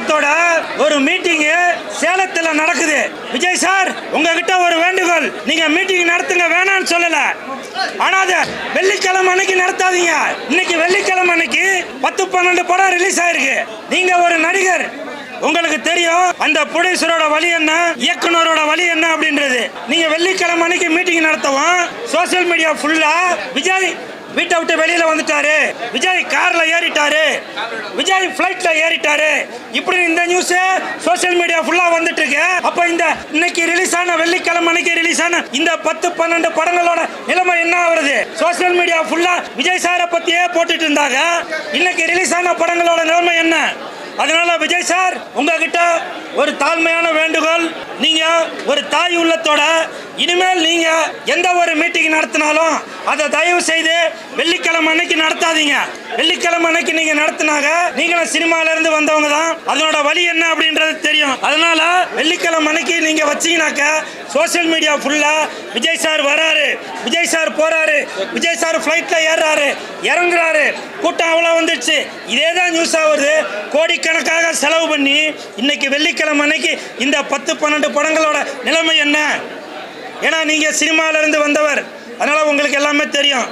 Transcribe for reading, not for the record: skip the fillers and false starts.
நிறுவனத்தோட ஒரு மீட்டிங் சேலத்துல நடக்குது. விஜய் சார், உங்ககிட்ட ஒரு வேண்டுகோள், நீங்க மீட்டிங் நடத்துங்க, வேணாம்னு சொல்லல. ஆனா அத வெள்ளிக்கிழமை அன்னைக்கு நடத்தாதீங்க. இன்னைக்கு வெள்ளிக்கிழமை அன்னைக்கு 10-12 படம் ரிலீஸ் ஆயிருக்கு. நீங்க ஒரு நடிகர், உங்களுக்கு தெரியும் அந்த ப்ரொடியூசரோட வழி என்ன, இயக்குனரோட வழி என்ன அப்படின்றது. நீங்க வெள்ளிக்கிழமை அன்னைக்கு மீட்டிங் நடத்தவும் சோசியல் மீடியா ஃபுல்லா விஜய் வீட்டை விட்டு வெளியில வந்துட்டாரு, விஜய் கார்ல ஏறிட்டாரு, விஜய் பிளைட்ல ஏறிட்டாரு, இப்படி இந்த நியூஸ் சோசியல் மீடியா ஃபுல்லா வந்துட்டு இருக்கு. அப்ப இந்த இன்னைக்கு ரிலீஸ் ஆன வெள்ளிக்கிழமை அன்னைக்கு ரிலீஸ் ஆன இந்த 10-12 படங்களோட நிலைமை என்ன ஆகுறது? சோசியல் மீடியா ஃபுல்லா விஜய் சாரை பத்தியே போட்டுட்டு இருந்தாங்க. இன்னைக்கு ரிலீஸ் ஆன படங்களோட நிலைமை என்ன? அதனால விஜய் சார், உங்ககிட்ட ஒரு தாழ்மையான வேண்டுகோள், நீங்க ஒரு தாய் உள்ளத்தோட இனிமேல் நீங்க எந்த ஒரு மீட்டிங் நடத்தினாலும் அதை தயவு செய்து வெள்ளிக்கிழமை அன்னைக்கு நடத்தாதீங்க. வெள்ளிக்கிழமை அன்னைக்கு நீங்க நடத்தினாங்க, நீங்களும் சினிமால இருந்து வந்தவங்க தான், அதனோட வழி என்ன அப்படின்றது தெரியும். அதனால வெள்ளிக்கிழமை அன்னைக்கு நீங்க வச்சீங்கன்னாக்க சோசியல் மீடியா ஃபுல்லா விஜய் சார் வராரு, விஜய் சார் போறாரு, விஜய் சார் பிளைட்ல ஏறாரு, இறங்குறாரு, கூட்டம் அவ்வளவு வந்துடுச்சு, இதே தான் நியூஸ் ஆகுது. கோடிக்கணக்காக செலவு பண்ணி இன்னைக்கு வெள்ளிக்கிழமை அன்னைக்கு இந்த 10-12 படங்களோட நிலைமை என்ன? ஏன்னா நீங்க சினிமால இருந்து வந்தவர், அதனால உங்களுக்கு எல்லாமே தெரியும்.